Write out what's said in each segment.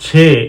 6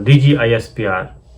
DGISPR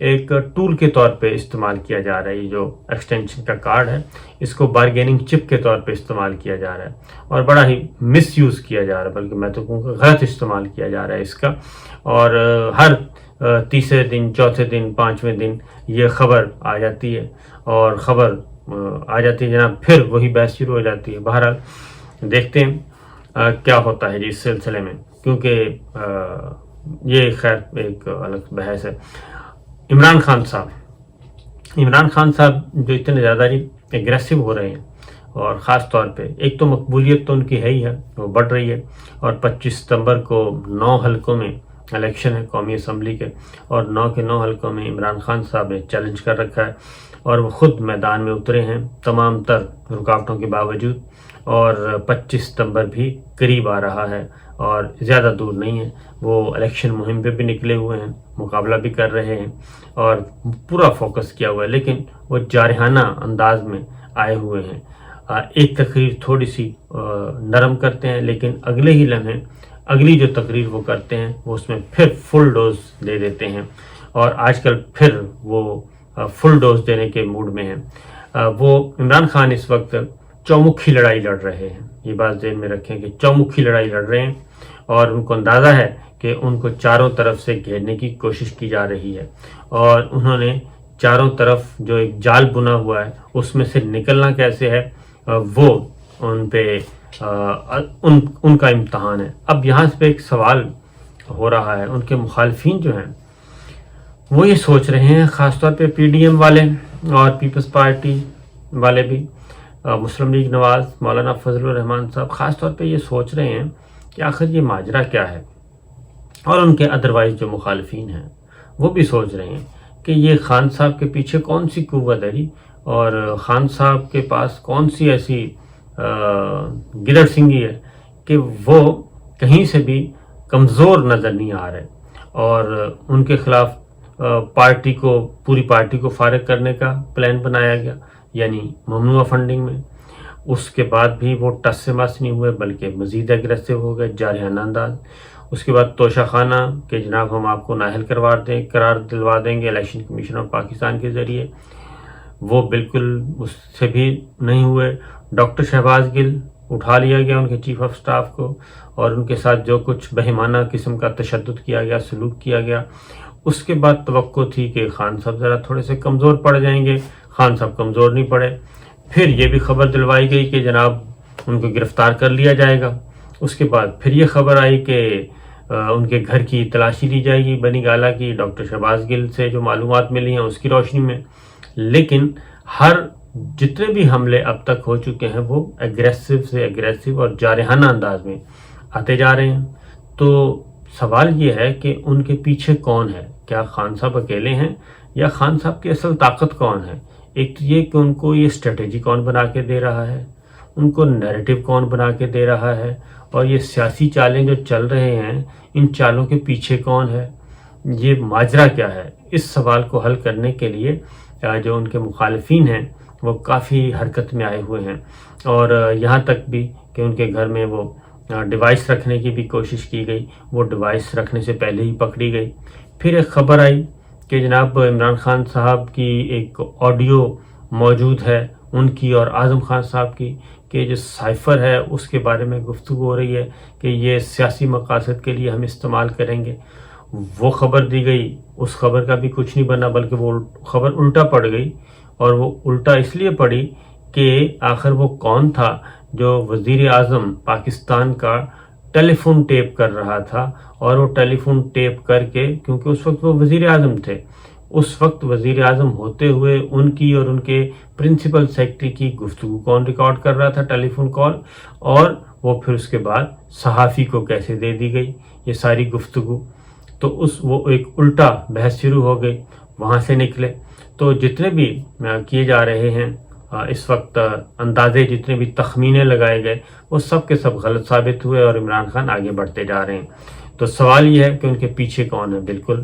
ایک tool کے طور پہ استعمال کیا جا رہا ہے. یہ جو ایکسٹینشن کا کارڈ ہے اس کو بارگیننگ چپ کے طور پہ استعمال کیا جا رہا ہے اور بڑا ہی مس یوز کیا جا رہا ہے، بلکہ میں تو کہوں کہ غلط استعمال کیا جا رہا ہے اس کا. اور ہر تیسرے دن، چوتھے دن، پانچویں دن یہ خبر آ جاتی ہے اور خبر آ جاتی ہے جناب، پھر وہی بحث شروع ہو جاتی ہے. بہرحال دیکھتے ہیں کیا ہوتا ہے جی اس سلسلے میں، کیونکہ یہ خیر ایک الگ بحث ہے. عمران خان صاحب جو اتنے زیادہ ایگریسو ہو رہے ہیں، اور خاص طور پہ ایک تو مقبولیت تو ان کی ہے ہی ہے، وہ بڑھ رہی ہے، اور 25 ستمبر کو 9 حلقوں میں الیکشن ہے قومی اسمبلی کے، اور 9 کے 9 حلقوں میں عمران خان صاحب نے چیلنج کر رکھا ہے اور وہ خود میدان میں اترے ہیں تمام تر رکاوٹوں کے باوجود. اور 25 ستمبر بھی قریب آ رہا ہے اور زیادہ دور نہیں ہے. وہ الیکشن مہم پہ بھی نکلے ہوئے ہیں، مقابلہ بھی کر رہے ہیں اور پورا فوکس کیا ہوا ہے، لیکن وہ جارحانہ انداز میں آئے ہوئے ہیں. ایک تقریر تھوڑی سی نرم کرتے ہیں، لیکن اگلے ہی لمحے اگلی جو تقریر وہ کرتے ہیں وہ اس میں پھر فل ڈوز دے دیتے ہیں، اور آج کل پھر وہ فل ڈوز دینے کے موڈ میں ہیں. وہ عمران خان اس وقت چومکھی لڑائی لڑ رہے ہیں. یہ بات ذہن میں رکھیں کہ چومکھی لڑائی لڑ رہے ہیں، اور ان کو اندازہ ہے کہ ان کو چاروں طرف سے گھیرنے کی کوشش کی جا رہی ہے، اور انہوں نے چاروں طرف جو ایک جال بنا ہوا ہے اس میں سے نکلنا کیسے ہے وہ ان پہ ان کا امتحان ہے. اب یہاں پہ ایک سوال ہو رہا ہے، ان کے مخالفین جو ہیں وہ یہ سوچ رہے ہیں، خاص طور پہ پی ڈی ایم والے اور پیپلز پارٹی والے بھی، مسلم لیگ نواز مولانا فضل الرحمان صاحب خاص طور پہ یہ سوچ رہے ہیں کہ آخر یہ ماجرا کیا ہے. اور ان کے ادروائز جو مخالفین ہیں وہ بھی سوچ رہے ہیں کہ یہ خان صاحب کے پیچھے کون سی قوت ہے، اور خان صاحب کے پاس کون سی ایسی گدڑ سنگھی ہے کہ وہ کہیں سے بھی کمزور نظر نہیں آ رہے، اور ان کے خلاف پوری پارٹی کو فارغ کرنے کا پلان بنایا گیا، یعنی ممنوعہ فنڈنگ میں. اس کے بعد بھی وہ ٹس سے مس نہیں ہوئے، بلکہ مزید اگریسو ہو گئے، جارحانہ انداز. اس کے بعد توشہ خانہ کہ جناب ہم آپ کو نااہل قرار دلوا دیں گے الیکشن کمیشن آف پاکستان کے ذریعے، وہ بالکل اس سے بھی نہیں ہوئے. ڈاکٹر شہباز گل اٹھا لیا گیا ان کے چیف آف سٹاف کو، اور ان کے ساتھ جو کچھ بہیمانہ قسم کا تشدد کیا گیا، سلوک کیا گیا. اس کے بعد توقع تھی کہ خان صاحب ذرا تھوڑے سے کمزور پڑ جائیں گے، خان صاحب کمزور نہیں پڑے. پھر یہ بھی خبر دلوائی گئی کہ جناب ان کو گرفتار کر لیا جائے گا. اس کے بعد پھر یہ خبر آئی کہ ان کے گھر کی تلاشی لی جائے گی بنی گالہ کی، ڈاکٹر شہباز گل سے جو معلومات ملی ہیں اس کی روشنی میں. لیکن جتنے بھی حملے اب تک ہو چکے ہیں وہ ایگریسو سے ایگریسو اور جارحانہ انداز میں آتے جا رہے ہیں. تو سوال یہ ہے کہ ان کے پیچھے کون ہے؟ کیا خان صاحب اکیلے ہیں، یا خان صاحب کی اصل طاقت کون ہے؟ ایک تو یہ کہ ان کو یہ اسٹریٹجی کون بنا کے دے رہا ہے، ان کو نیریٹو کون بنا کے دے رہا ہے، اور یہ سیاسی چالیں جو چل رہے ہیں ان چالوں کے پیچھے کون ہے، یہ ماجرا کیا ہے؟ اس سوال کو حل کرنے کے لیے جو ان کے مخالفین ہیں وہ کافی حرکت میں آئے ہوئے ہیں، اور یہاں تک بھی کہ ان کے گھر میں وہ ڈیوائس رکھنے کی بھی کوشش کی گئی، وہ ڈیوائس رکھنے سے پہلے ہی پکڑی گئی. پھر ایک خبر آئی کہ جناب عمران خان صاحب کی ایک آڈیو موجود ہے ان کی اور اعظم خان صاحب کی، کہ جو سائفر ہے اس کے بارے میں گفتگو ہو رہی ہے کہ یہ سیاسی مقاصد کے لیے ہم استعمال کریں گے. وہ خبر دی گئی، اس خبر کا بھی کچھ نہیں بنا، بلکہ وہ خبر الٹا پڑ گئی. اور وہ الٹا اس لیے پڑی کہ آخر وہ کون تھا جو وزیر اعظم پاکستان کا ٹیلی فون ٹیپ کر رہا تھا، اور وہ ٹیلی فون ٹیپ کر کے، کیونکہ اس وقت وہ وزیر اعظم تھے، اس وقت وزیر اعظم ہوتے ہوئے ان کی اور ان کے پرنسپل سیکرٹری کی گفتگو کون ریکارڈ کر رہا تھا، ٹیلی فون کال، اور وہ پھر اس کے بعد صحافی کو کیسے دے دی گئی یہ ساری گفتگو. تو وہ ایک الٹا بحث شروع ہو گئی، وہاں سے نکلے. تو جتنے بھی کیے جا رہے ہیں اس وقت اندازے، جتنے بھی تخمینے لگائے گئے، وہ سب کے سب غلط ثابت ہوئے اور عمران خان آگے بڑھتے جا رہے ہیں. تو سوال یہ ہے کہ ان کے پیچھے کون ہے، بالکل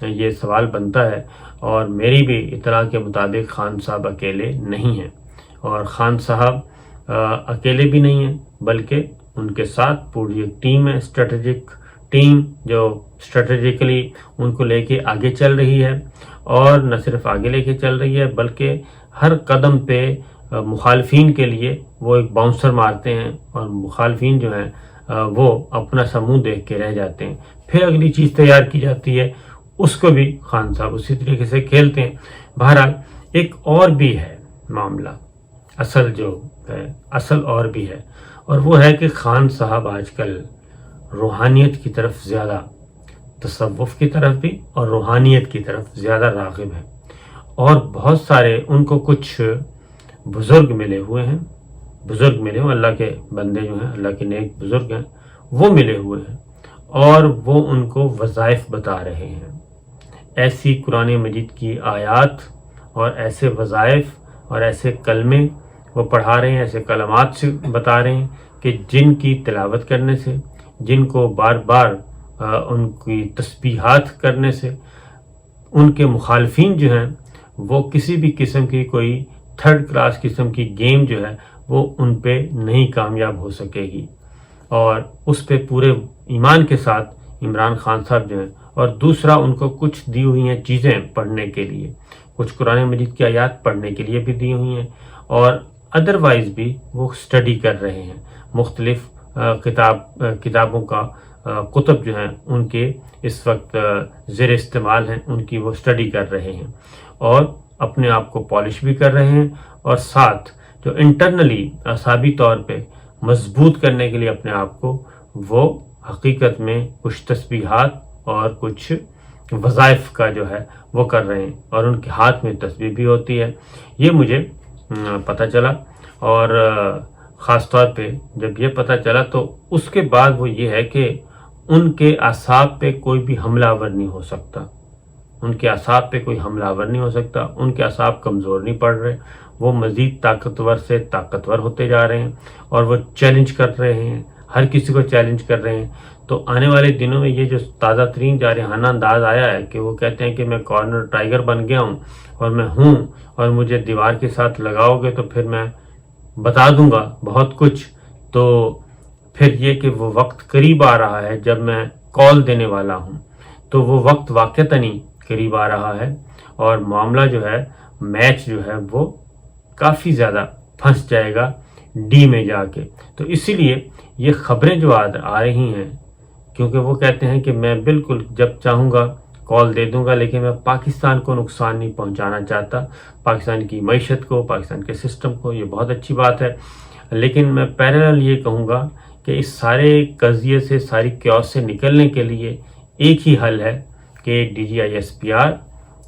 یہ سوال بنتا ہے. اور میری بھی اطلاع کے مطابق خان صاحب اکیلے نہیں ہیں، اور خان صاحب اکیلے بھی نہیں ہیں، بلکہ ان کے ساتھ پوری ایک ٹیم ہے، اسٹریٹجک ٹیم جو اسٹریٹجیکلی ان کو لے کے آگے چل رہی ہے، اور نہ صرف آگے لے کے چل رہی ہے بلکہ ہر قدم پہ مخالفین کے لیے وہ ایک باؤنسر مارتے ہیں، اور مخالفین جو ہیں وہ اپنا سا منہ دیکھ کے رہ جاتے ہیں. پھر اگلی چیز تیار کی جاتی ہے، اس کو بھی خان صاحب اسی طریقے سے کھیلتے ہیں. بہرحال ایک اور بھی ہے معاملہ، اصل اور بھی ہے، اور وہ ہے کہ خان صاحب آج کل روحانیت کی طرف زیادہ، تصوف کی طرف بھی اور روحانیت کی طرف زیادہ راغب ہیں. اور بہت سارے ان کو کچھ بزرگ ملے ہوئے ہیں، اللہ کے بندے جو ہیں، اللہ کے نیک بزرگ ہیں، وہ ملے ہوئے ہیں، اور وہ ان کو وظائف بتا رہے ہیں. ایسی قرآن مجید کی آیات اور ایسے وظائف اور ایسے کلمے وہ پڑھا رہے ہیں، ایسے کلمات سے بتا رہے ہیں کہ جن کی تلاوت کرنے سے، جن کو بار بار ان کی تسبیحات کرنے سے ان کے مخالفین جو ہیں وہ کسی بھی قسم کی کوئی تھرڈ کلاس قسم کی گیم جو ہے وہ ان پہ نہیں کامیاب ہو سکے گی. اور اس پہ پورے ایمان کے ساتھ عمران خان صاحب جو ہیں، اور دوسرا ان کو کچھ دی ہوئی ہیں چیزیں پڑھنے کے لیے، کچھ قرآن مجید کی آیات پڑھنے کے لیے بھی دی ہوئی ہیں، اور ادروائز بھی وہ اسٹڈی کر رہے ہیں. مختلف کتابوں کا کتب جو ہیں ان کے اس وقت زیر استعمال ہیں، ان کی وہ اسٹڈی کر رہے ہیں، اور اپنے آپ کو پالش بھی کر رہے ہیں، اور ساتھ جو انٹرنلی اعصابی طور پہ مضبوط کرنے کے لیے اپنے آپ کو، وہ حقیقت میں کچھ تسبیحات اور کچھ وظائف کا جو ہے وہ کر رہے ہیں، اور ان کے ہاتھ میں تسبیح بھی ہوتی ہے. یہ مجھے پتہ چلا، اور خاص طور پہ جب یہ پتہ چلا تو اس کے بعد وہ یہ ہے کہ ان کے اعصاب پہ کوئی بھی حملہ آور نہیں ہو سکتا، ان کے اعصاب پہ کوئی حملہ آور نہیں ہو سکتا. ان کے اعصاب کمزور نہیں پڑ رہے، وہ مزید طاقتور سے طاقتور ہوتے جا رہے ہیں، اور وہ چیلنج کر رہے ہیں، ہر کسی کو چیلنج کر رہے ہیں. تو آنے والے دنوں میں یہ جو تازہ ترین جارحانہ انداز آیا ہے کہ وہ کہتے ہیں کہ میں کارنر ٹائیگر بن گیا ہوں، اور میں ہوں، اور مجھے دیوار کے ساتھ لگاؤ گے تو پھر میں بتا دوں گا بہت کچھ. تو پھر یہ کہ وہ وقت قریب آ رہا ہے جب میں کال دینے والا ہوں، تو وہ وقت واقعتاً قریب آ رہا ہے، اور معاملہ جو ہے، میچ جو ہے وہ کافی زیادہ پھنس جائے گا ڈی میں جا کے. تو اسی لیے یہ خبریں جو آ رہی ہیں، کیونکہ وہ کہتے ہیں کہ میں بالکل جب چاہوں گا کال دے دوں گا، لیکن میں پاکستان کو نقصان نہیں پہنچانا چاہتا، پاکستان کی معیشت کو، پاکستان کے سسٹم کو. یہ بہت اچھی بات ہے، لیکن میں پیرالل یہ کہوں گا کہ اس سارے قضیے سے، ساری کیوس سے نکلنے کے لیے ایک ہی حل ہے کہ DGI-SPR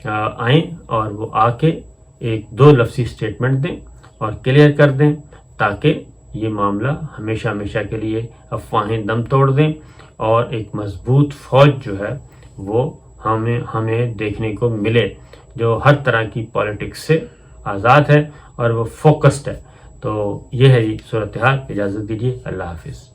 آئیں، اور وہ آ کے ایک 2 لفظی اسٹیٹمنٹ دیں اور کلیئر کر دیں، تاکہ یہ معاملہ ہمیشہ کے لیے افواہیں دم توڑ دیں، اور ایک مضبوط فوج جو ہے وہ ہمیں دیکھنے کو ملے، جو ہر طرح کی پالیٹکس سے آزاد ہے اور وہ فوکسڈ ہے. تو یہ ہے جی صورتحال. اجازت دیجیے، اللہ حافظ.